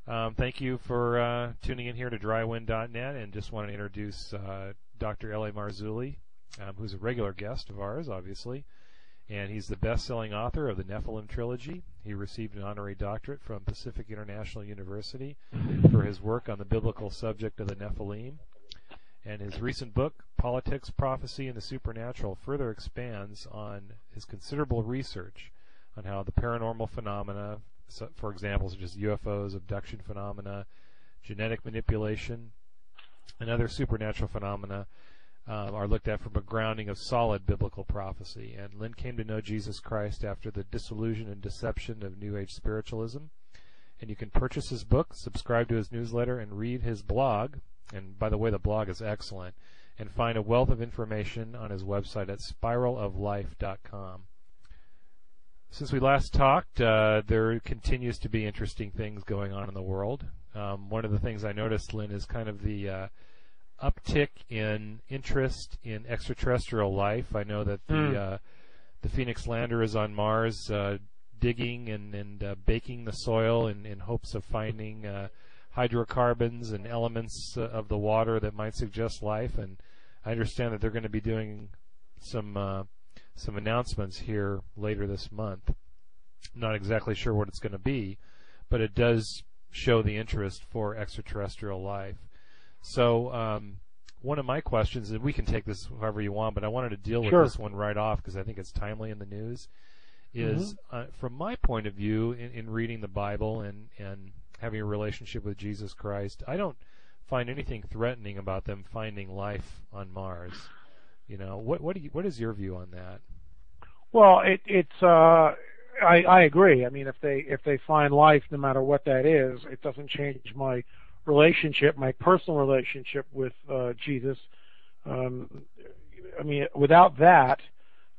Thank you for tuning in here to drywind.net, and just want to introduce Dr. L.A. Marzulli, who's a regular guest of ours, obviously, and he's the best-selling author of the Nephilim trilogy. He received an honorary doctorate from Pacific International University for his work on the biblical subject of the Nephilim, and his recent book, Politics, Prophecy, and the Supernatural, further expands on his considerable research on how the paranormal phenomena, for example, such as UFOs, abduction phenomena, genetic manipulation, and other supernatural phenomena are looked at from a grounding of solid biblical prophecy. And Lynn came to know Jesus Christ after the disillusion and deception of New Age spiritualism. And you can purchase his book, subscribe to his newsletter, and read his blog. And by the way, the blog is excellent. And find a wealth of information on his website at spiraloflife.com. Since we last talked, there continues to be interesting things going on in the world. One of the things I noticed, Lynn, is kind of the uptick in interest in extraterrestrial life. I know that the Phoenix lander is on Mars, digging and baking the soil in hopes of finding hydrocarbons and elements of the water that might suggest life. And I understand that they're going to be doing some announcements here later this month. I'm not exactly sure what it's going to be, but it does show the interest for extraterrestrial life. So one of my questions, and we can take this however you want, but I wanted to deal with this one right off because I think it's timely in the news, is from my point of view in reading the Bible and having a relationship with Jesus Christ, I don't find anything threatening about them finding life on Mars. You know, what is your view on that? Well, I agree. I mean, if they find life, no matter what that is, it doesn't change my relationship, my personal relationship with Jesus. I mean, without that,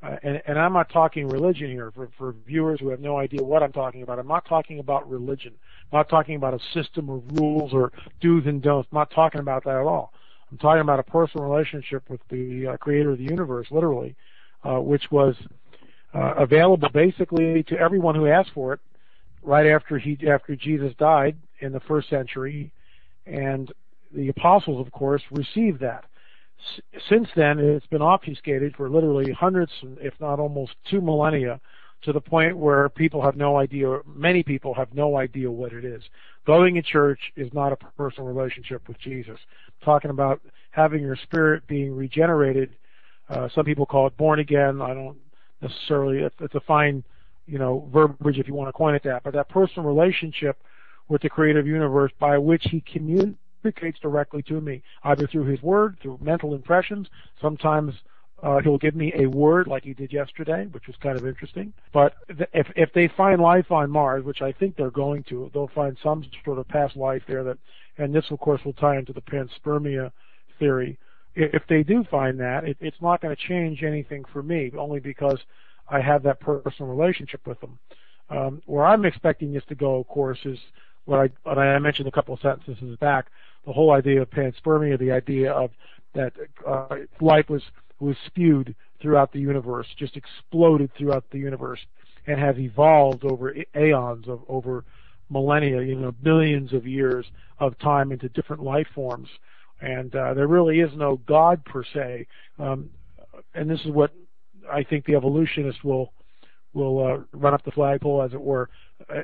and I'm not talking religion here for viewers who have no idea what I'm talking about. I'm not talking about religion. I'm not talking about a system of rules or do's and don'ts. I'm not talking about that at all. I'm talking about a personal relationship with the creator of the universe, literally, which was available basically to everyone who asked for it right after Jesus died in the first century, and the apostles, of course, received that. Since then, it's been obfuscated for literally hundreds, if not almost 2 millennia, to the point where people have no idea, many people have no idea what it is. Going to church is not a personal relationship with Jesus. Talking about having your spirit being regenerated, some people call it born again. I don't necessarily, it's a fine, verbiage if you want to coin it that, but that personal relationship with the creative universe by which he communicates directly to me, either through his word, through mental impressions. Sometimes he'll give me a word like he did yesterday, which was kind of interesting. But if they find life on Mars, which I think they're going to, they'll find some sort of past life there that, and this of course will tie into the panspermia theory. If they do find that, it's not going to change anything for me, only because I have that personal relationship with them. Where I'm expecting this to go, of course, is what I mentioned a couple of sentences back, the whole idea of panspermia, the idea of that life was spewed throughout the universe, just exploded throughout the universe, and has evolved over aeons, over millennia, billions of years of time into different life forms. And there really is no God per se. And this is what I think the evolutionists will run up the flagpole, as it were.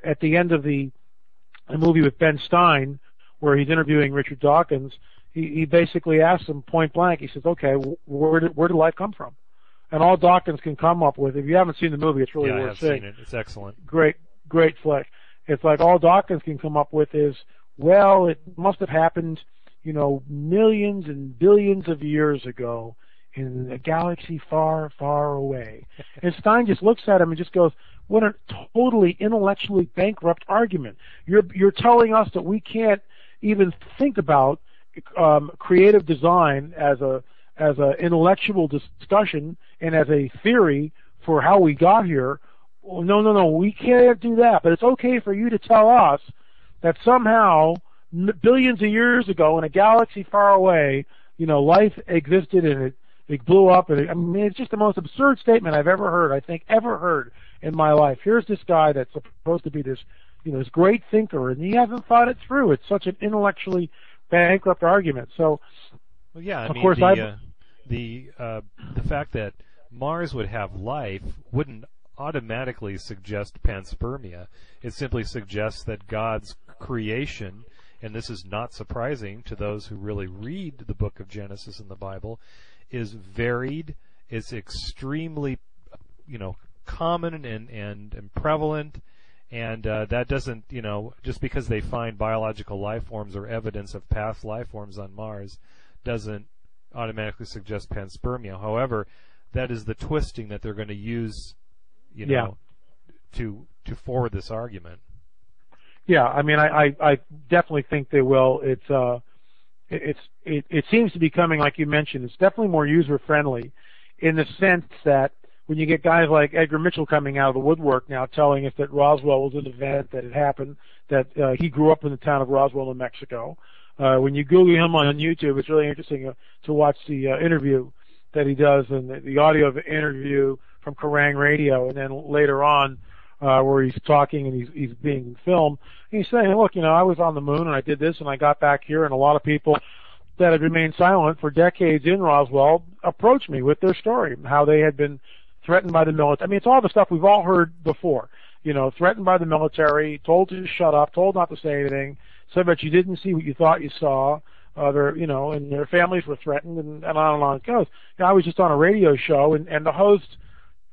At the end of the movie with Ben Stein, where he's interviewing Richard Dawkins, he basically asks him point blank, he says, okay, where did life come from? And all Dawkins can come up with, if you haven't seen the movie, it's really worth seeing. I have seen it. It's excellent. Great flick. It's like all Dawkins can come up with is, well, it must have happened, millions and billions of years ago in a galaxy far, far away. And Stein just looks at him and just goes, what a totally intellectually bankrupt argument. You're telling us that we can't even think about creative design as a intellectual discussion and as a theory for how we got here. Well, no, we can't do that. But it's okay for you to tell us that somehow billions of years ago in a galaxy far away, life existed and it blew up. And it's just the most absurd statement I've ever heard in my life. Here's this guy that's supposed to be this this great thinker, and he hasn't thought it through. It's such an intellectually bankrupt argument. So, well, yeah, of course, the fact that Mars would have life wouldn't automatically suggest panspermia. It simply suggests that God's creation, and this is not surprising to those who really read the book of Genesis in the Bible, is varied, is extremely, common and prevalent, and that doesn't, just because they find biological life forms or evidence of past life forms on Mars, doesn't automatically suggest panspermia. However, that is the twisting that they're going to use, to forward this argument. Yeah, I mean, I definitely think they will. It seems to be coming, like you mentioned. It's definitely more user friendly, in the sense that when you get guys like Edgar Mitchell coming out of the woodwork now, telling us that Roswell was an event that had happened, that he grew up in the town of Roswell, New Mexico. When you Google him on YouTube, it's really interesting to watch the interview that he does, and the audio of the interview from Kerrang Radio, and then later on where he's talking and he's being filmed. And he's saying, look, I was on the moon and I did this and I got back here, and a lot of people that had remained silent for decades in Roswell approached me with their story, how they had been threatened by the military. I mean, it's all the stuff we've all heard before. Threatened by the military, told to shut up, told not to say anything, said that you didn't see what you thought you saw. And their families were threatened, and on and on it goes. I was just on a radio show, and the host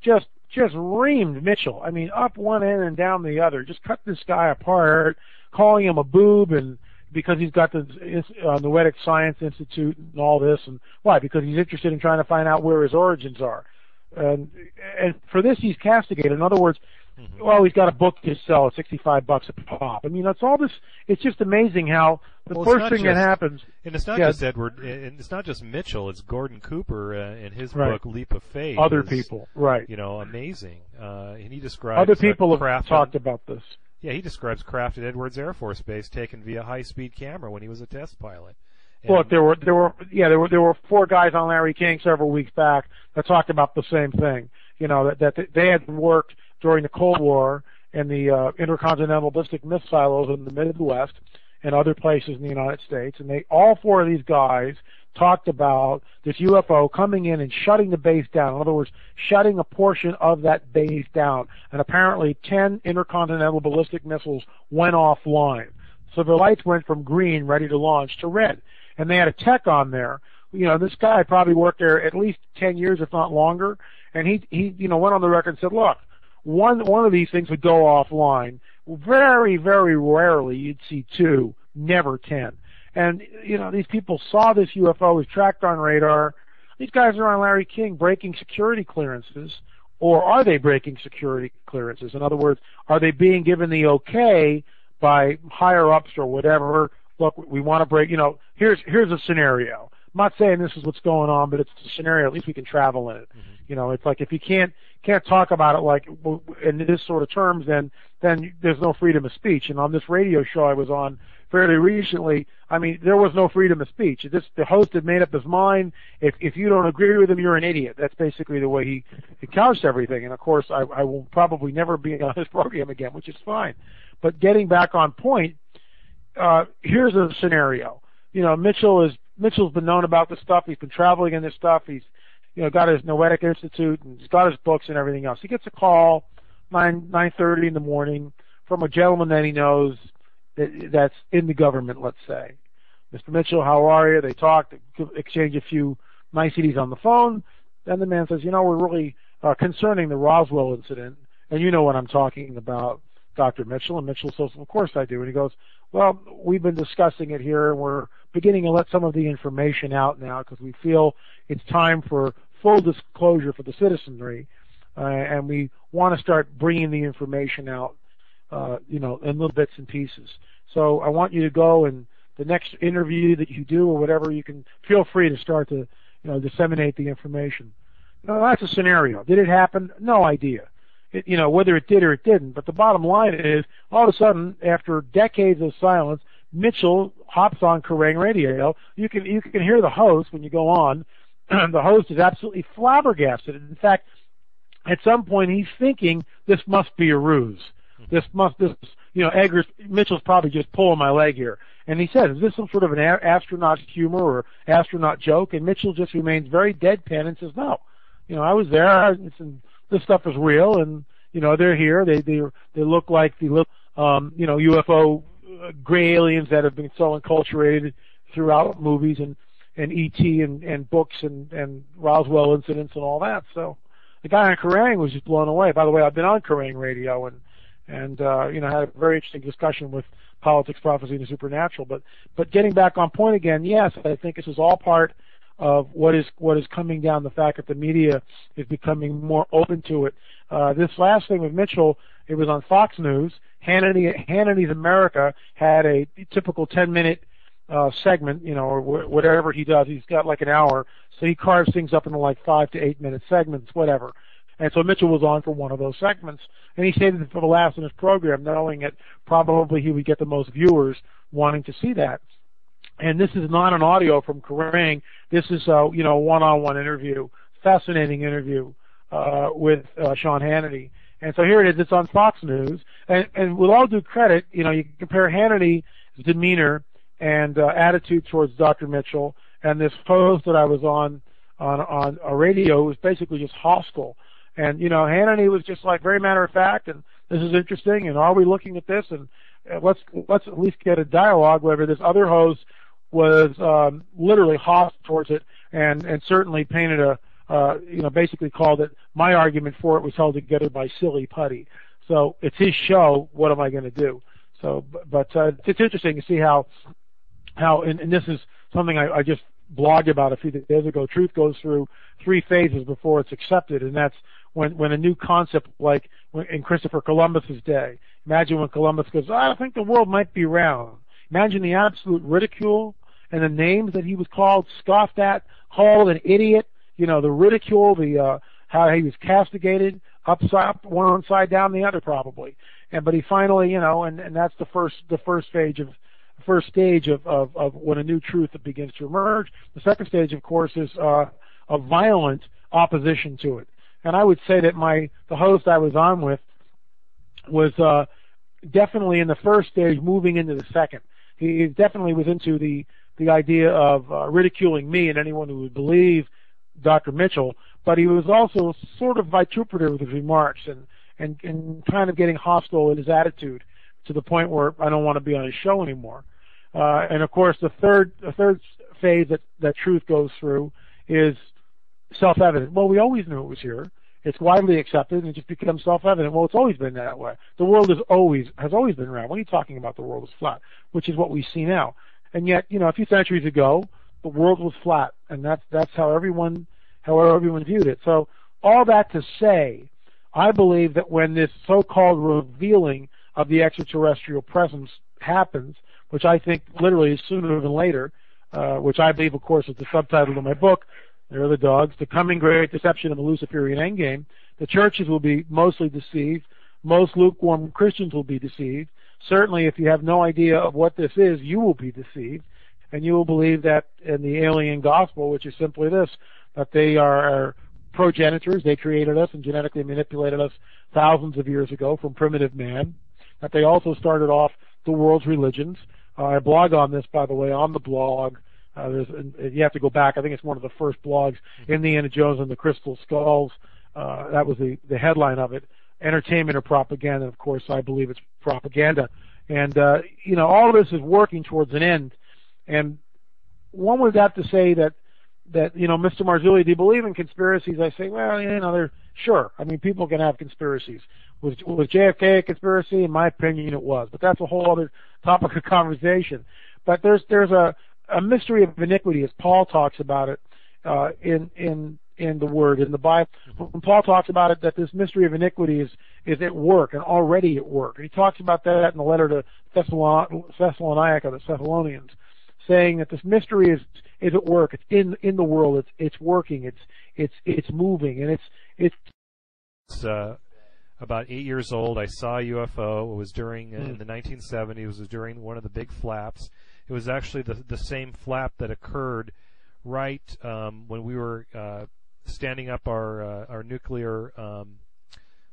just reamed Mitchell. I mean, up one end and down the other, just cut this guy apart, calling him a boob, and because he's got the Noetic Science Institute and all this, and why? Because he's interested in trying to find out where his origins are. And for this, he's castigated. In other words, well, he's got a book to sell at $65 a pop. I mean, that's all this. It's just amazing how first thing that happens. And it's not just Edward, and it's not just Mitchell. It's Gordon Cooper in his book Leap of Faith. Other people, right? Amazing. And he describes other people have talked about this. Yeah, he describes craft at Edwards Air Force Base taken via high-speed camera when he was a test pilot. Look, there were 4 guys on Larry King several weeks back that talked about the same thing. That they had worked during the Cold War and the intercontinental ballistic missile silos in the Midwest and other places in the United States, and all 4 of these guys talked about this UFO coming in and shutting the base down. In other words, shutting a portion of that base down. And apparently 10 intercontinental ballistic missiles went offline. So the lights went from green, ready to launch, to red. And they had a tech on there. This guy probably worked there at least 10 years, if not longer. And he went on the record and said, look, one of these things would go offline. Very, very rarely you'd see 2, never 10. And, these people saw this UFO, was tracked on radar. These guys are on Larry King breaking security clearances, or are they breaking security clearances? In other words, are they being given the okay by higher-ups or whatever? Look, we want to break, here's a scenario. I'm not saying this is what's going on, but it's a scenario. At least we can travel in it. It's like if you can't talk about it like in this sort of terms, then there's no freedom of speech. And on this radio show I was on fairly recently, I mean, there was no freedom of speech. The host had made up his mind. If you don't agree with him, you're an idiot. That's basically the way he couched everything. And of course, I will probably never be on his program again, which is fine. But getting back on point, here's a scenario. Mitchell's been known about this stuff. He's been traveling in this stuff. He's got his Noetic Institute, and he's got his books and everything else. He gets a call 9:30 in the morning from a gentleman that he knows that's in the government, let's say. Mr. Mitchell, how are you? They talk, exchange a few niceties on the phone. Then the man says, we're really concerning the Roswell incident, and you know what I'm talking about, Dr. Mitchell. And Mitchell says, of course I do. And he goes, well, we've been discussing it here, and we're beginning to let some of the information out now because we feel it's time for full disclosure for the citizenry, and we want to start bringing the information out, in little bits and pieces. So I want you to go, and the next interview that you do or whatever, you can feel free to start to, disseminate the information. That's a scenario. Did it happen? No idea. Whether it did or it didn't. But the bottom line is, all of a sudden, after decades of silence, Mitchell hops on Kerrang Radio. You can hear the host when you go on. The host is absolutely flabbergasted. In fact, at some point he's thinking this must be a ruse. Mitchell's probably just pulling my leg here. And he said, is this some sort of an astronaut humor or astronaut joke? And Mitchell just remains very deadpan and says, no. I was there. This stuff is real, and they're here. They look like the UFO gray aliens that have been so enculturated throughout movies and E.T. and books and Roswell incidents and all that. So the guy on Kerrang was just blown away. By the way, I've been on Kerrang radio and had a very interesting discussion with politics, prophecy, and the supernatural. But getting back on point again, yes, I think this is all part of what is coming down, the fact that the media is becoming more open to it. This last thing with Mitchell, it was on Fox News. Hannity's America had a typical 10-minute segment, or whatever he does. He's got like an hour, so he carves things up into like 5 to 8 minute segments, whatever. And so Mitchell was on for one of those segments, and he saved it for the last in his program, knowing that probably he would get the most viewers wanting to see that. And this is not an audio from Kerrang. This is a one-on-one interview, fascinating interview with Sean Hannity. And so here it is. It's on Fox News. And with all due credit, you compare Hannity's demeanor and attitude towards Dr. Mitchell, and this host that I was on a radio was basically just hostile. And Hannity was just like very matter of fact, and this is interesting, and are we looking at this? And let's at least get a dialogue. Whether this other host was literally hostile towards it, and certainly painted basically called it, my argument for it was held together by silly putty. So it's his show. What am I going to do? So, but it's interesting to see how, and this is something I just blogged about a few days ago. Truth goes through 3 phases before it's accepted, and that's when a new concept, like in Christopher Columbus's day. Imagine when Columbus goes, I think the world might be round. Imagine the absolute ridicule and the names that he was called, scoffed at, called an idiot. The ridicule, how he was castigated, one side down, the other probably. But he finally, and that's the first stage of when a new truth begins to emerge. The second stage, of course, is a violent opposition to it. And I would say that the host I was on with was definitely in the first stage, moving into the second. He definitely was into the idea of ridiculing me and anyone who would believe Dr. Mitchell, but he was also sort of vituperative with his remarks and kind of getting hostile in his attitude to the point where I don't want to be on his show anymore. And of course, the third phase that truth goes through is self-evident. Well, we always knew it was here. It's widely accepted, and it just becomes self-evident. Well, it's always been that way. The world has always been round. What are you talking about? The world is flat, which is what we see now. And yet, a few centuries ago, the world was flat, and that's how everyone viewed it. So all that to say, I believe that when this so-called revealing of the extraterrestrial presence happens, which I think literally is sooner than later, which I believe, of course, is the subtitle of my book, There Are the Dogs, The Coming Great Deception of the Luciferian Endgame, the churches will be mostly deceived, most lukewarm Christians will be deceived. Certainly, if you have no idea of what this is, you will be deceived, and you will believe that in the alien gospel, which is simply this, that they are progenitors, they created us and genetically manipulated us thousands of years ago from primitive man, that they also started off the world's religions. I blog on this, by the way, on the blog. You have to go back. I think it's one of the first blogs, Indiana Jones and the Crystal Skulls. That was the headline of it. Entertainment or propaganda? Of course, I believe it's propaganda. And, all of this is working towards an end. And one would have to say that Mr. Marzulli, do you believe in conspiracies? I say, well, they're sure. I mean, people can have conspiracies. Was JFK a conspiracy? In my opinion, it was. But that's a whole other topic of conversation. But there's a mystery of iniquity, as Paul talks about it in the Word, in the Bible. When Paul talks about it, that this mystery of iniquity is at work and already at work. And he talks about that in the letter to Thessalonica, the Thessalonians, saying that this mystery is at work. It's in the world. It's working. It's moving, and it's about 8 years old. I saw a UFO. It was during in the 1970s. It was during one of the big flaps. It was actually the same flap that occurred right when we were standing up our nuclear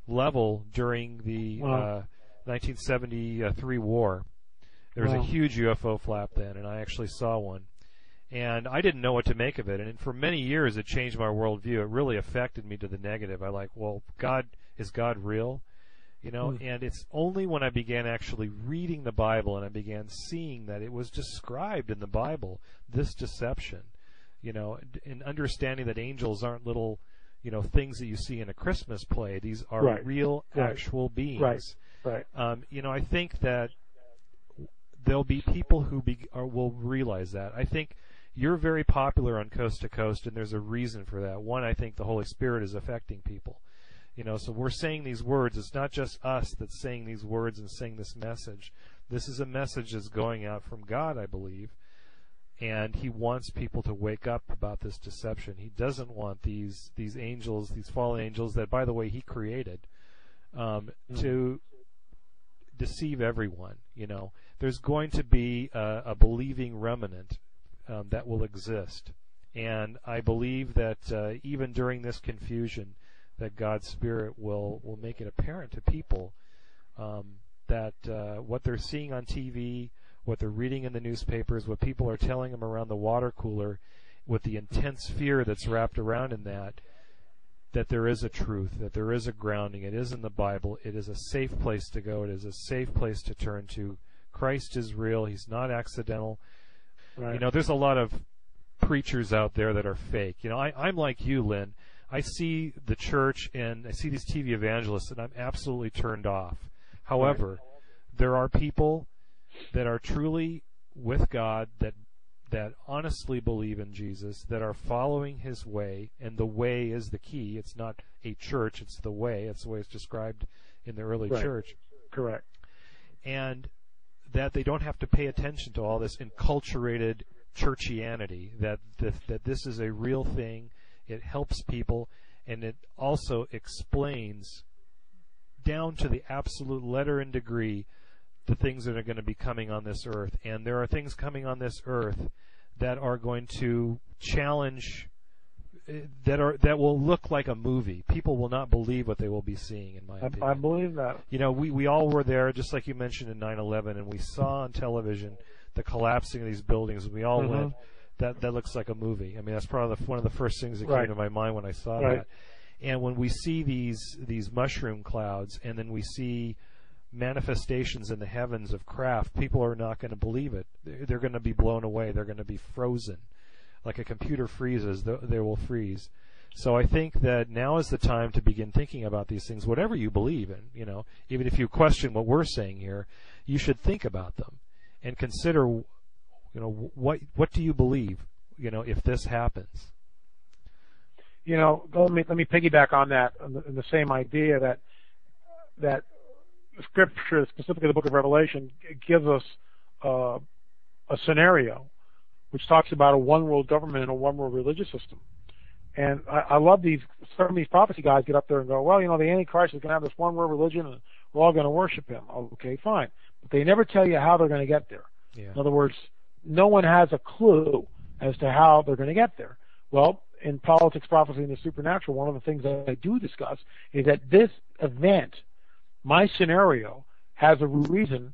level during the 1973 war. There was a huge UFO flap then, and I actually saw one. And I didn't know what to make of it. And for many years, it changed my worldview. It really affected me to the negative. I like, well, is God real? You know, and it's only when I began actually reading the Bible and I began seeing that it was described in the Bible, this deception, you know, and understanding that angels aren't little, you know, things that you see in a Christmas play. These are real, actual beings. Right. You know, I think that there'll be people who will realize that. I think you're very popular on Coast to Coast, and there's a reason for that. One, I think the Holy Spirit is affecting people. You know, so we're saying these words. It's not just us that's saying these words and saying this message. This is a message that's going out from God, I believe, and He wants people to wake up about this deception. He doesn't want these angels, these fallen angels that, by the way, He created, to deceive everyone. You know, there's going to be a believing remnant that will exist, and I believe that even during this confusion, that God's Spirit will make it apparent to people that what they're seeing on TV, what they're reading in the newspapers, what people are telling them around the water cooler, with the intense fear that's wrapped around in that there is a truth, that there is a grounding. It is in the Bible. It is a safe place to go. It is a safe place to turn to. Christ is real. He's not accidental. Right. You know, there's a lot of preachers out there that are fake. You know, I'm like you, Lynn. I see the church and I see these TV evangelists and I'm absolutely turned off. However, there are people that are truly with God, that honestly believe in Jesus, that are following His way, and the way is the key. It's not a church, it's the way. It's the way it's described in the early church. Correct. And that they don't have to pay attention to all this enculturated churchianity, that this is a real thing. It helps people, and it also explains down to the absolute letter and degree the things that are going to be coming on this earth. And there are things coming on this earth that are going to challenge, that will look like a movie. People will not believe what they will be seeing, in my opinion. I believe that. You know, we all were there, just like you mentioned in 9/11, and we saw on television the collapsing of these buildings. We all went, that looks like a movie. I mean, that's probably one of the first things that came to my mind when I saw that. And when we see these mushroom clouds, and then we see manifestations in the heavens of craft, people are not going to believe it. They're going to be blown away. They're going to be frozen. Like a computer freezes, they will freeze. So I think that now is the time to begin thinking about these things, whatever you believe in. You know, even if you question what we're saying here, you should think about them and consider, you know, what do you believe, you know, if this happens? You know, let me piggyback on that, in the same idea that Scripture, specifically the Book of Revelation, gives us a scenario which talks about a one-world government and a one-world religious system. And I love some of these prophecy guys get up there and go, well, you know, the Antichrist is going to have this one-world religion and we're all going to worship him. Okay, fine. But they never tell you how they're going to get there. Yeah. In other words, no one has a clue as to how they're going to get there. Well, in politics, prophecy, and the supernatural, one of the things that I do discuss is that this event, my scenario, has a reason,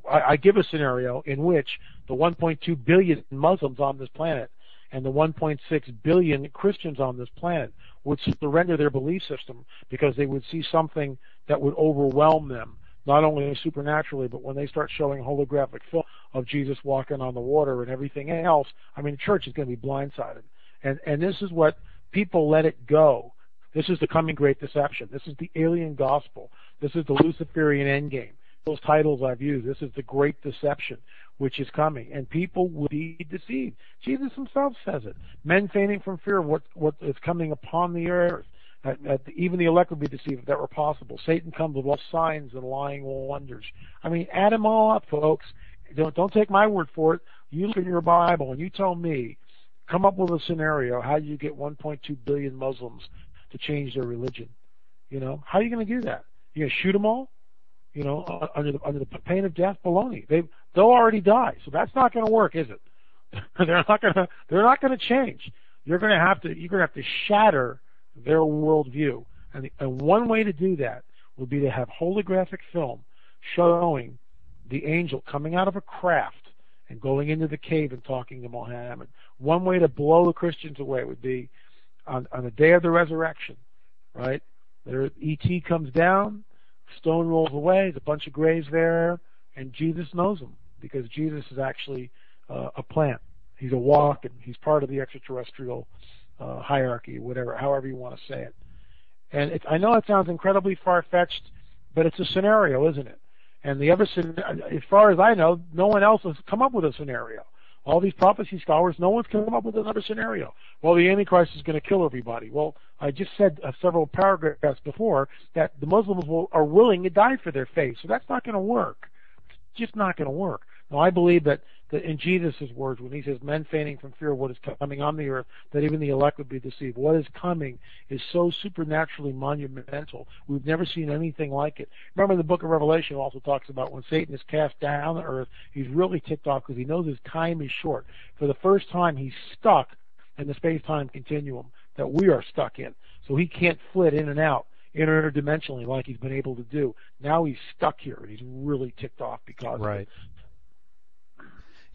I give a scenario in which the 1.2 billion Muslims on this planet and the 1.6 billion Christians on this planet would surrender their belief system because they would see something that would overwhelm them, not only supernaturally, but when they start showing holographic film of Jesus walking on the water and everything else, I mean, the church is going to be blindsided. And this is what people let it go. This is the coming great deception. This is the alien gospel. This is the Luciferian endgame. Those titles I've used. This is the great deception which is coming. And people will be deceived. Jesus himself says it. Men fainting from fear of what is coming upon the earth. Even the elect would be deceived if that were possible. Satan comes with all signs and lying wonders. I mean, add them all up, folks. Don't take my word for it. You look in your Bible and you tell me, come up with a scenario. How do you get 1.2 billion Muslims to change their religion? You know, how are you going to do that? You're going to shoot them all? You know, under the pain of death? Baloney. They'll already die. So that's not going to work, is it? They're not going to change. You're going to have to shatter their worldview. And one way to do that would be to have holographic film showing the angel coming out of a craft and going into the cave and talking to Muhammad. One way to blow the Christians away would be on the day of the resurrection, right? There, E.T. comes down, stone rolls away, there's a bunch of graves there, and Jesus knows them because Jesus is actually a plant. He's a walk, and he's part of the extraterrestrial hierarchy, whatever, however you want to say it. And I know it sounds incredibly far-fetched, but it's a scenario, isn't it? And the other, as far as I know, no one else has come up with a scenario. All these prophecy scholars, no one's come up with another scenario. Well, the Antichrist is going to kill everybody. Well, I just said several paragraphs before that the Muslims are willing to die for their faith, so that's not going to work. It's just not going to work. Now, I believe that in Jesus' words, when he says, men fainting from fear of what is coming on the earth, that even the elect would be deceived. What is coming is so supernaturally monumental. We've never seen anything like it. Remember, the book of Revelation also talks about when Satan is cast down to earth, he's really ticked off because he knows his time is short. For the first time, he's stuck in the space-time continuum that we are stuck in. So he can't flit in and out interdimensionally like he's been able to do. Now he's stuck here, and he's really ticked off because of it.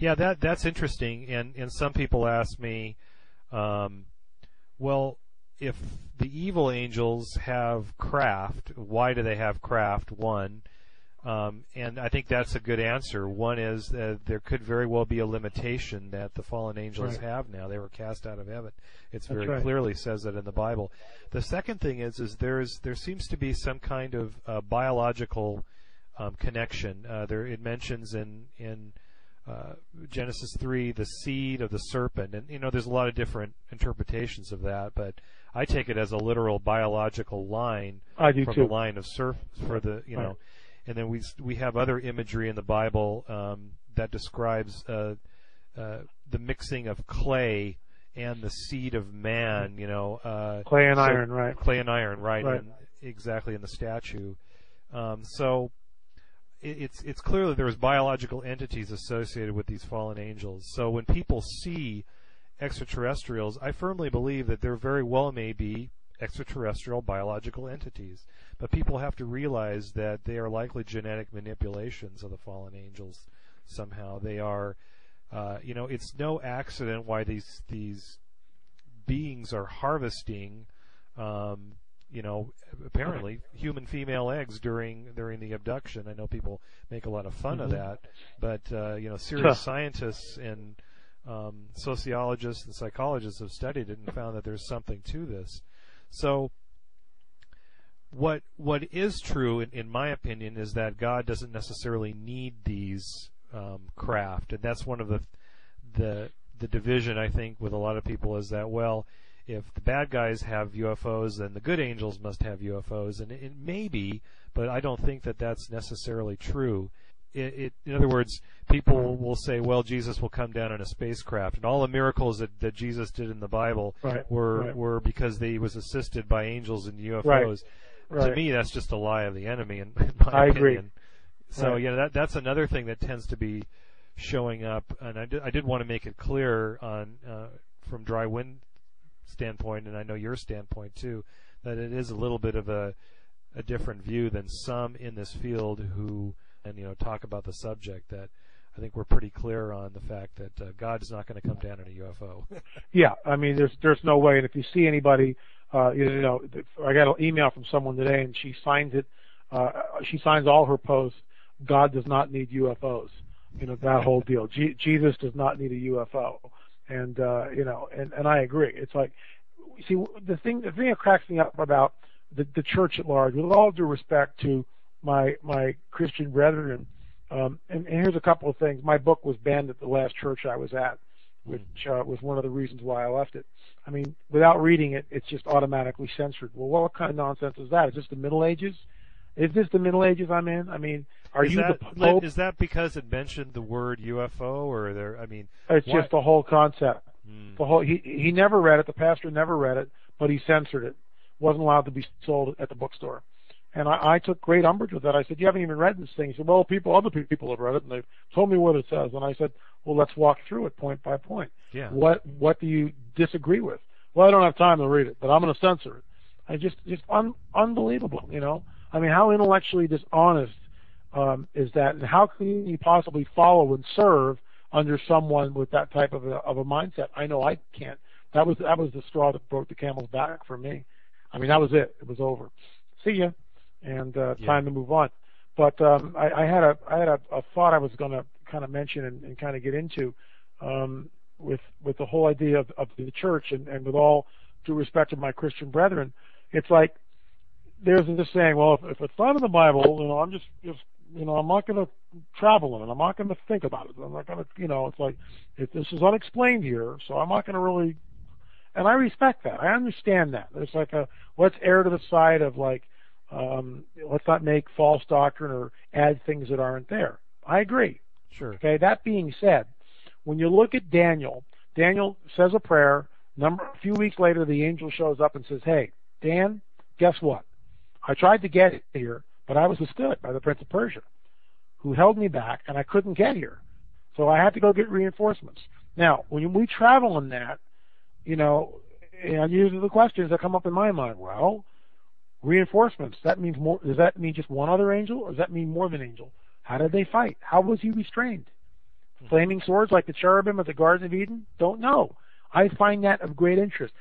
Yeah, that's interesting, and some people ask me, well, if the evil angels have craft, why do they have craft? One, and I think that's a good answer. One is there could very well be a limitation that the fallen angels have now. They were cast out of heaven. It very clearly says that in the Bible. The second thing is there seems to be some kind of biological connection. It mentions in Genesis 3, the seed of the serpent, and there's a lot of different interpretations of that, but I take it as a literal biological line from the line of for the and then we have other imagery in the Bible that describes the mixing of clay and the seed of man, clay and iron, right? Clay and iron, right? And exactly in the statue. So it's clear that there's biological entities associated with these fallen angels. So when people see extraterrestrials, I firmly believe that there very well may be extraterrestrial biological entities. But people have to realize that they are likely genetic manipulations of the fallen angels somehow. They are, it's no accident why these beings are harvesting apparently human female eggs during the abduction. I know people make a lot of fun of that, but serious scientists and sociologists and psychologists have studied it and found that there's something to this. So what is true, in my opinion, is that God doesn't necessarily need these craft, and that's one of the division, I think, with a lot of people is that, well, if the bad guys have UFOs, then the good angels must have UFOs, and it may be, but I don't think that that's necessarily true. In other words, people will say, well, Jesus will come down in a spacecraft, and all the miracles that Jesus did in the Bible were because he was assisted by angels and UFOs. To me, that's just a lie of the enemy, in my opinion. Agree. So that's another thing that tends to be showing up, and I did want to make it clear on from Dry Wind standpoint, and I know your standpoint too, that it is a little bit of a different view than some in this field who talk about the subject. That I think we're pretty clear on the fact that God is not going to come down in a UFO. Yeah, I mean, there's no way. And if you see anybody, I got an email from someone today, and she signs it. She signs all her posts. God does not need UFOs. That whole deal. Jesus does not need a UFO. And and I agree. It's like, see, the thing that cracks me up about the church at large, with all due respect to my Christian brethren, and here's a couple of things. My book was banned at the last church I was at, which was one of the reasons why I left it. I mean, without reading it, it's just automatically censored. Well, what kind of nonsense is that? Is this the Middle Ages? Is this the Middle Ages I'm in? I mean, the Pope? Is that because it mentioned the word UFO, or there? I mean, it's just the whole concept. The whole he never read it. The pastor never read it, but he censored it. Wasn't allowed to be sold at the bookstore. And I took great umbrage with that. I said, "You haven't even read this thing." He said, "Well, other people have read it, and they've told me what it says." And I said, "Well, let's walk through it point by point. Yeah. What do you disagree with?" "Well, I don't have time to read it, but I'm going to censor it." Unbelievable, I mean, how intellectually dishonest is that, and how can you possibly follow and serve under someone with that type of a mindset? I know I can't. That was the straw that broke the camel's back for me. I mean, that was it. It was over. See ya, and time to move on. But I had a thought I was going to kind of mention and kind of get into with the whole idea of the church, and with all due respect to my Christian brethren, it's like there's this saying, well, if it's not in the Bible, I'm just I'm not going to travel in it. I'm not going to think about it. I'm not going to, it's like, if this is unexplained here, so I'm not going to really. And I respect that. I understand that. There's like let's err to the side of like, let's not make false doctrine or add things that aren't there. I agree. Sure. Okay. That being said, when you look at Daniel says a prayer. A few weeks later, the angel shows up and says, "Hey, Dan, guess what? I tried to get here, but I was withstood by the Prince of Persia, who held me back, and I couldn't get here. So I had to go get reinforcements." Now, when we travel in that, and these are the questions that come up in my mind. Well, reinforcements, that means more. Does that mean just one other angel, or does that mean more than an angel? How did they fight? How was he restrained? Flaming swords like the cherubim at the Garden of Eden? Don't know. I find that of great interest.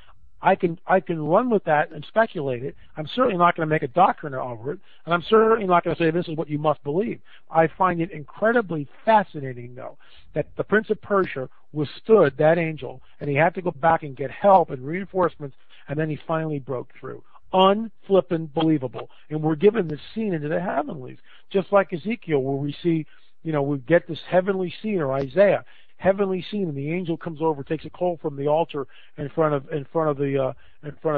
I can run with that and speculate it. I'm certainly not going to make a doctrine over it, and I'm certainly not going to say this is what you must believe. I find it incredibly fascinating, though, that the Prince of Persia withstood that angel, and he had to go back and get help and reinforcements, and then he finally broke through. Unflippin' believable. And we're given this scene into the heavenlies, just like Ezekiel, where we see, we get this heavenly scene, or Isaiah. Heavenly scene, and the angel comes over, takes a coal from the altar in front of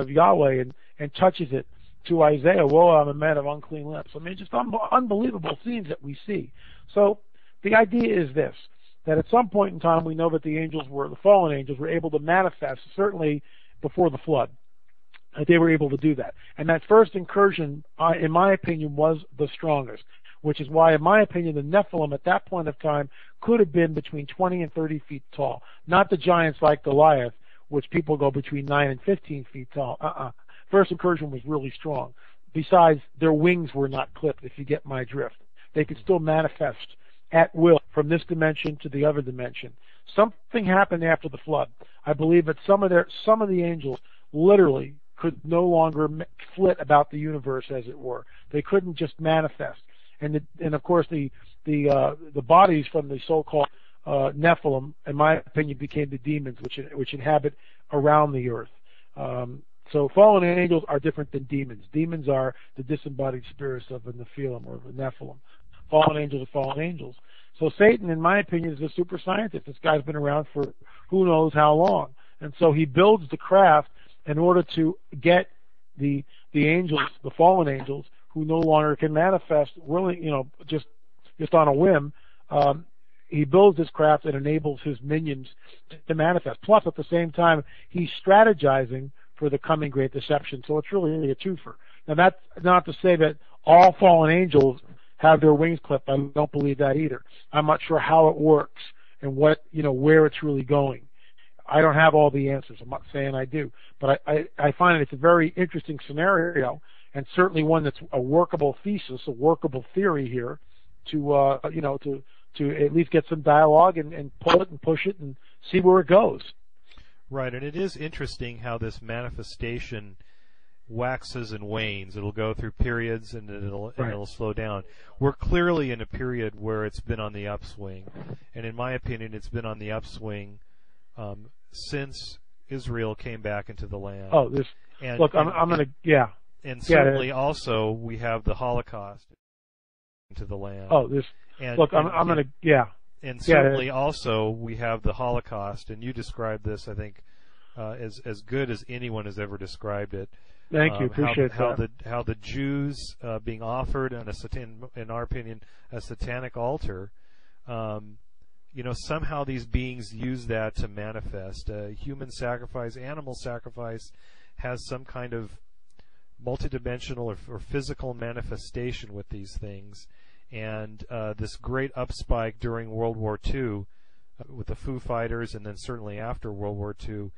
Yahweh, and touches it to Isaiah. Woe, I'm a man of unclean lips. I mean, just unbelievable scenes that we see. So the idea is this: that at some point in time, we know that the fallen angels were able to manifest, certainly before the flood. They were able to do that, and that first incursion, in my opinion, was the strongest. Which is why, in my opinion, the Nephilim at that point of time could have been between 20 and 30 feet tall. Not the giants like Goliath, which people go between 9 and 15 feet tall. First incursion was really strong. Besides, their wings were not clipped, if you get my drift. They could still manifest at will from this dimension to the other dimension. Something happened after the flood. I believe that some of the angels literally could no longer flit about the universe, as it were. They couldn't just manifest. And of course the bodies from the so-called Nephilim, in my opinion, became the demons which inhabit around the earth. So fallen angels are different than demons. Demons are the disembodied spirits of the Nephilim or the Nephilim. Fallen angels are fallen angels. So Satan, in my opinion, is a super scientist. This guy's been around for who knows how long, and so he builds the craft in order to get the angels, the fallen angels, who no longer can manifest really, just on a whim. He builds this craft that enables his minions to manifest. Plus, at the same time, he's strategizing for the coming great deception. So it's really a twofer. Now, that's not to say that all fallen angels have their wings clipped. I don't believe that either. I'm not sure how it works and where it's really going. I don't have all the answers. I'm not saying I do, but I find it's a very interesting scenario, and certainly one that's a workable thesis, a workable theory here, to at least get some dialogue and pull it and push it and see where it goes. Right, and it is interesting how this manifestation waxes and wanes. It'll go through periods and it'll slow down. We're clearly in a period where it's been on the upswing, and in my opinion, it's been on the upswing since Israel came back into the land. Oh, And certainly also we have the Holocaust into the land. And certainly also we have the Holocaust, and you described this, I think, as good as anyone has ever described it. Thank you, appreciate that. How the Jews being offered on in our opinion, a satanic altar. Somehow these beings use that to manifest. Human sacrifice, animal sacrifice, has some kind of multidimensional or physical manifestation with these things. And this great upspike during World War II with the Foo Fighters, and then certainly after World War II,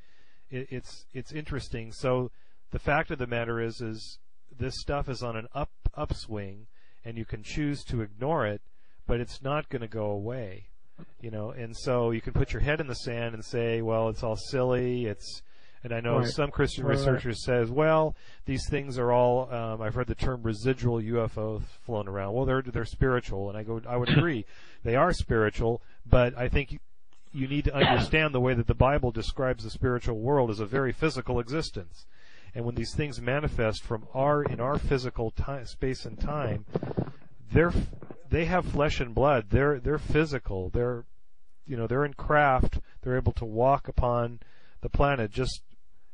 it's interesting. So the fact of the matter is this stuff is on an upswing, and you can choose to ignore it, but it's not going to go away, and so you can put your head in the sand and say, well, it's all silly, and I know some Christian researchers says, well, these things are all, I've heard the term residual UFO flown around. Well, they're spiritual, and I would agree. They are spiritual, but I think you need to understand the way that the Bible describes the spiritual world as a very physical existence. And when these things manifest in our physical space and time, they have flesh and blood. They're physical. They're in craft. They're able to walk upon the planet just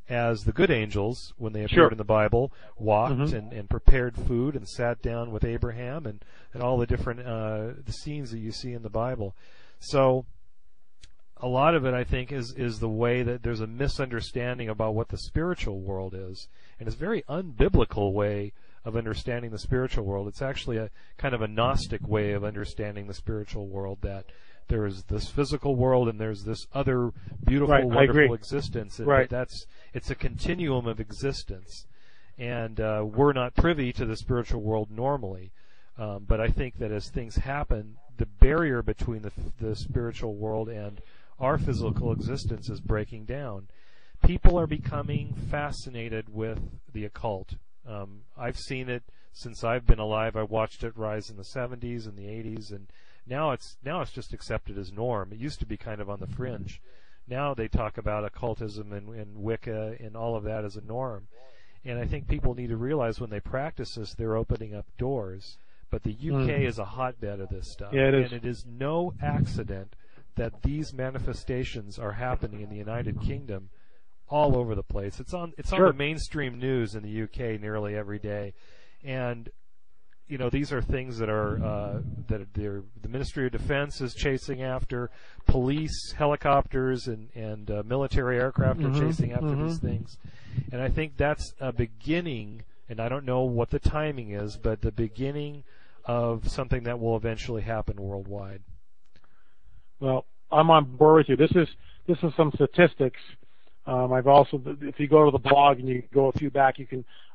as the good angels, when they appeared in the Bible, walked and prepared food and sat down with Abraham and all the different the scenes that you see in the Bible. So a lot of it, I think, is the way that there's a misunderstanding about what the spiritual world is, and it's a very unbiblical way of understanding the spiritual world. It's actually a kind of a Gnostic way of understanding the spiritual world, that there is this physical world and there's this other beautiful, wonderful existence, and it's a continuum of existence, and we're not privy to the spiritual world normally, but I think that as things happen, the barrier between the spiritual world and our physical existence is breaking down. People are becoming fascinated with the occult. I've seen it since I've been alive. I watched it rise in the 70s and the 80s, and now it's just accepted as norm. It used to be kind of on the fringe. Now they talk about occultism and Wicca and all of that as a norm. And I think people need to realize when they practice this, they're opening up doors. But the UK is a hotbed of this stuff. Yeah, it is. And it is no accident that these manifestations are happening in the United Kingdom all over the place. It's on the mainstream news in the UK nearly every day. And these are things that are the Ministry of Defense is chasing after. Police, helicopters, and military aircraft are chasing after these things. And I think that's a beginning, and I don't know what the timing is, but the beginning of something that will eventually happen worldwide. Well, I'm on board with you. This is some statistics. I've also, if you go to the blog and you go a few back,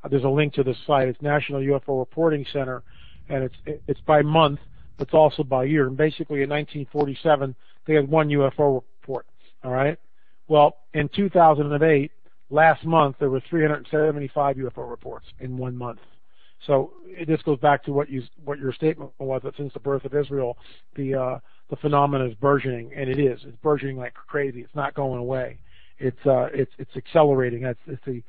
there's a link to the site. It's National UFO Reporting Center, and it's by month, but it's also by year. And basically, in 1947, they had one UFO report. All right. Well, in 2008, last month, there were 375 UFO reports in 1 month. So this goes back to what your statement was, that since the birth of Israel, the phenomenon is burgeoning, and it is. It's burgeoning like crazy. It's not going away. It's accelerating. That's the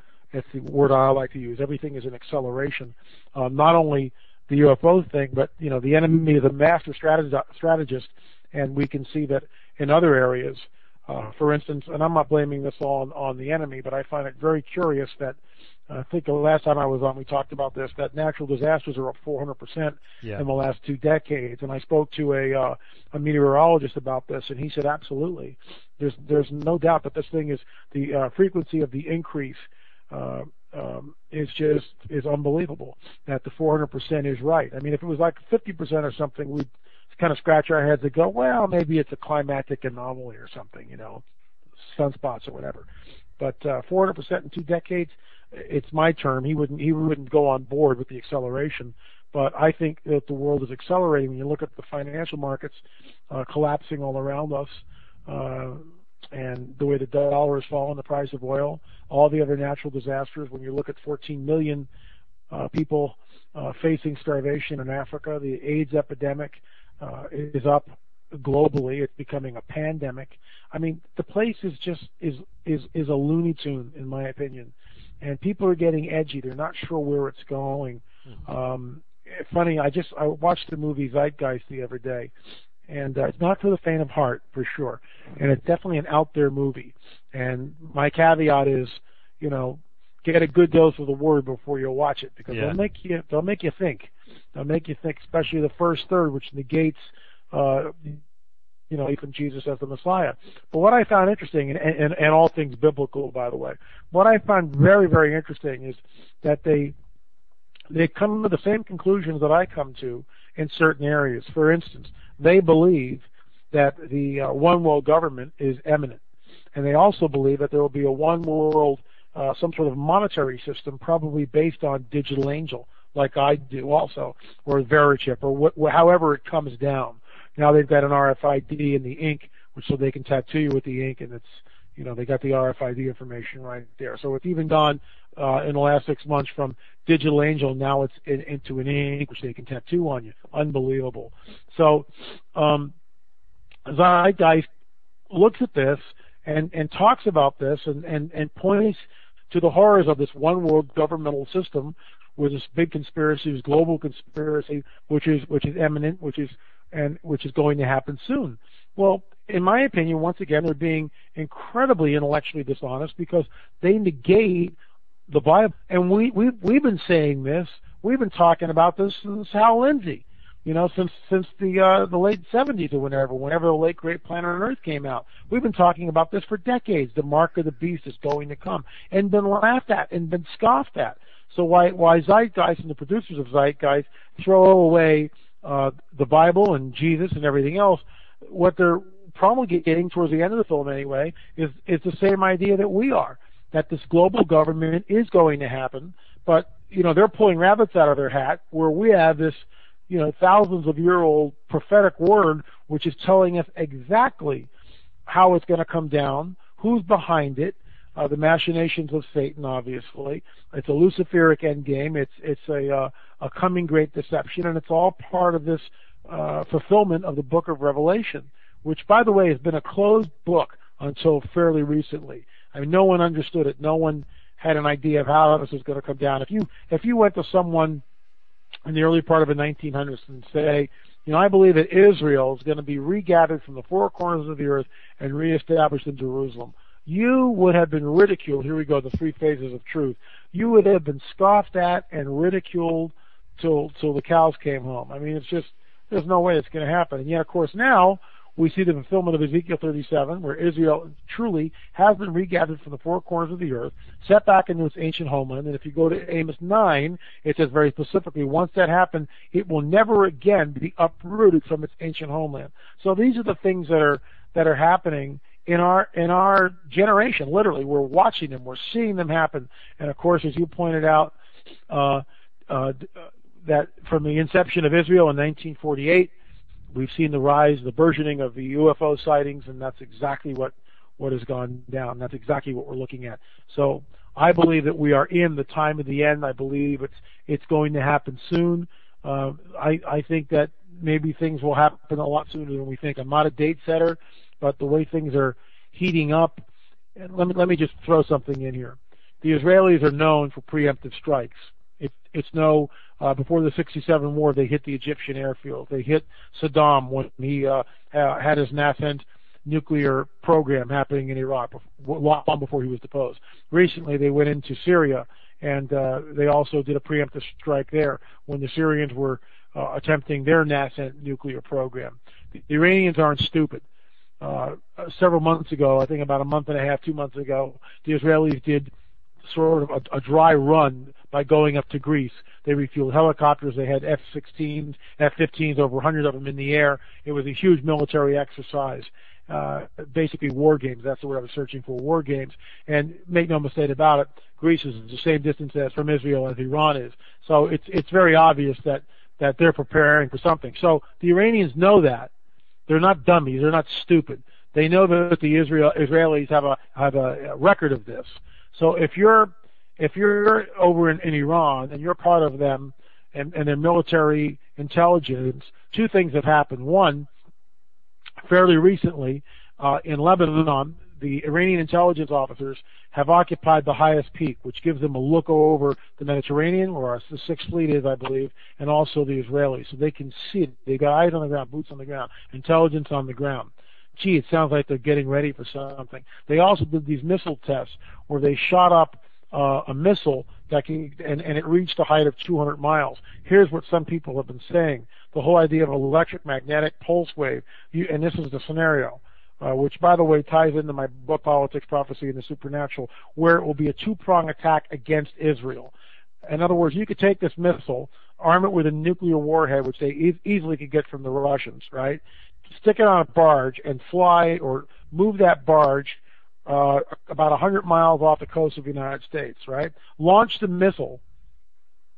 word I like to use. Everything is an acceleration. Not only the UFO thing, but the enemy is a master strategist, and we can see that in other areas. For instance, and I'm not blaming this all on the enemy, but I find it very curious that I think the last time I was on, we talked about this, that natural disasters are up 400% in the last 2 decades. And I spoke to a meteorologist about this, and he said, absolutely. There's no doubt that this thing is the frequency of the increase is unbelievable. That the 400% is right. I mean, if it was like 50% or something, we'd kind of scratch our heads and go, well, maybe it's a climatic anomaly or something, sunspots or whatever. But 400% in 2 decades, it's my term. He wouldn't go on board with the acceleration. But I think that the world is accelerating. When you look at the financial markets collapsing all around us, and the way the dollar has fallen, the price of oil, all the other natural disasters. When you look at 14 million people facing starvation in Africa, the AIDS epidemic is up globally. It's becoming a pandemic. I mean, the place is just is a Looney Tune, in my opinion. And people are getting edgy. They're not sure where it's going. Funny, I watched the movie Zeitgeist the other day, and it's not for the faint of heart, for sure. And it's definitely an out there movie. And my caveat is, get a good dose of the word before you watch it, because they'll make you think. They'll make you think, especially the first third, which negates even Jesus as the Messiah. But what I found interesting, and all things biblical, by the way, what I found very, very interesting is that they come to the same conclusions that I come to in certain areas. For instance, they believe that the one world government is imminent, and they also believe that there will be a one world some sort of monetary system, probably based on digital angel, like I do also, or Verichip, or however it comes down. Now they've got an RFID in the ink, which so they can tattoo you with the ink, and it's, they got the RFID information right there. So it's even gone in the last 6 months from digital angel, now it's into an ink, which they can tattoo on you. Unbelievable. So Zeitgeist looks at this and talks about this and points to the horrors of this one world governmental system with this big conspiracy, this global conspiracy, which is imminent, which is going to happen soon. Well, in my opinion, once again, they're being incredibly intellectually dishonest because they negate the Bible. And we've been saying this. We've been talking about this since Hal Lindsey, since the late 70s or whenever the late great Planet Earth came out. We've been talking about this for decades. The mark of the beast is going to come, and been laughed at and been scoffed at. So why Zeitgeist and the producers of Zeitgeist throw away the Bible and Jesus and everything else? What they're promulgating towards the end of the film anyway is the same idea that we are, that this global government is going to happen, but they're pulling rabbits out of their hat, where we have this thousands of year old prophetic word which is telling us exactly how it's going to come down, who's behind it, the machinations of Satan. Obviously it's a Luciferic endgame, it's a coming great deception, and it's all part of this fulfillment of the book of Revelation, which, by the way, has been a closed book until fairly recently. I mean, no one understood it. No one had an idea of how this was going to come down. If you went to someone in the early part of the 1900s and say, I believe that Israel is going to be regathered from the four corners of the earth and reestablished in Jerusalem, you would have been ridiculed. Here we go, the three phases of truth. You would have been scoffed at and ridiculed till the cows came home. I mean, it's just, there's no way it's going to happen. And yet, of course, now we see the fulfillment of Ezekiel 37, where Israel truly has been regathered from the four corners of the earth, set back into its ancient homeland. And if you go to Amos 9, it says very specifically, once that happens, it will never again be uprooted from its ancient homeland. So these are the things that are happening in our generation. Literally, we're watching them, we're seeing them happen. And of course, as you pointed out, that from the inception of Israel in 1948, we've seen the rise, the burgeoning of the UFO sightings, and that's exactly what has gone down. That's exactly what we're looking at. So I believe that we are in the time of the end. I believe it's going to happen soon. I think that maybe things will happen a lot sooner than we think. I'm not a date setter, but the way things are heating up, and let me just throw something in here. The Israelis are known for preemptive strikes. It's before the '67 war, they hit the Egyptian airfield. They hit Saddam when he had his nascent nuclear program happening in Iraq long before he was deposed. Recently, they went into Syria, and they also did a preemptive strike there when the Syrians were attempting their nascent nuclear program. The Iranians aren't stupid. Several months ago, I think about a month and a half, 2 months ago, the Israelis did sort of a dry run by going up to Greece. They refueled helicopters. They had F-16s, F-15s, over 100 of them in the air. It was a huge military exercise, basically war games. That's the word I was searching for, war games. And make no mistake about it, Greece is the same distance from Israel as Iran is. So it's very obvious that they're preparing for something. So the Iranians know that. They're not dummies. They're not stupid. They know that the Israelis have a record of this. So if you're over in Iran and you're part of them and their military intelligence, two things have happened. One, fairly recently in Lebanon, the Iranian intelligence officers have occupied the highest peak, which gives them a look over the Mediterranean, where the Sixth Fleet is, I believe, and also the Israelis. So they can see it. They got eyes on the ground, boots on the ground, intelligence on the ground. Gee, it sounds like they're getting ready for something. They also did these missile tests where they shot up a missile that and it reached a height of 200 miles. Here's what some people have been saying. The whole idea of electromagnetic pulse wave, and this is the scenario, which, by the way, ties into my book, Politics, Prophecy, and the Supernatural, where it will be a two-prong attack against Israel. In other words, you could take this missile, arm it with a nuclear warhead, which they easily could get from the Russians, right? Stick it on a barge and fly or move that barge about 100 miles off the coast of the United States, right? Launch the missile,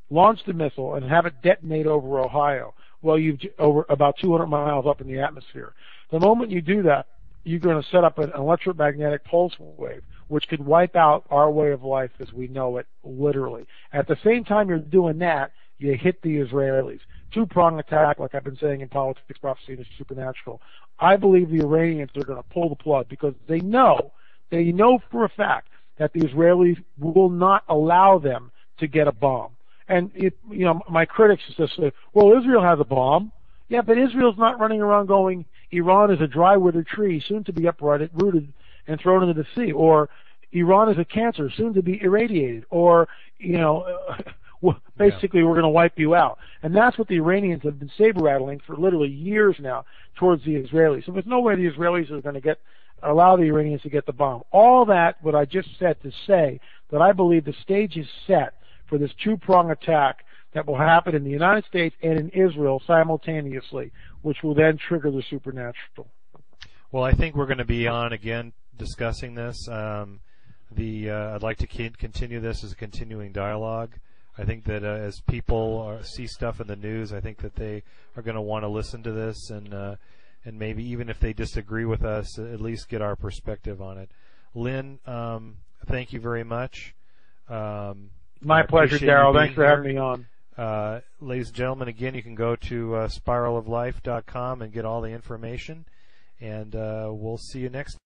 and have it detonate over Ohio. Well, you've over about 200 miles up in the atmosphere. The moment you do that, you're going to set up an electromagnetic pulse wave, which could wipe out our way of life as we know it, literally. At the same time you're doing that, you hit the Israelis. Two-prong attack, like I've been saying in politics, prophecy, and supernatural. I believe the Iranians are going to pull the plug because they know for a fact that the Israelis will not allow them to get a bomb. And my critics just say, well, Israel has a bomb. Yeah, but Israel's not running around going, Iran is a dry, withered tree, soon to be uprooted and thrown into the sea, or Iran is a cancer, soon to be irradiated, or basically we're going to wipe you out. And that's what the Iranians have been saber-rattling for literally years now towards the Israelis. So there's no way the Israelis are going to allow the Iranians to get the bomb. All that, what I just said to say, that I believe the stage is set for this two-prong attack that will happen in the United States and in Israel simultaneously, which will then trigger the supernatural. Well, I think we're going to be on again discussing this. I'd like to continue this as a continuing dialogue. I think that as people see stuff in the news, I think that they are going to want to listen to this and maybe even if they disagree with us, at least get our perspective on it. Lynn, thank you very much. My pleasure, Daryl. Thanks for having me on. Ladies and gentlemen, again, you can go to spiraloflife.com and get all the information, and we'll see you next time.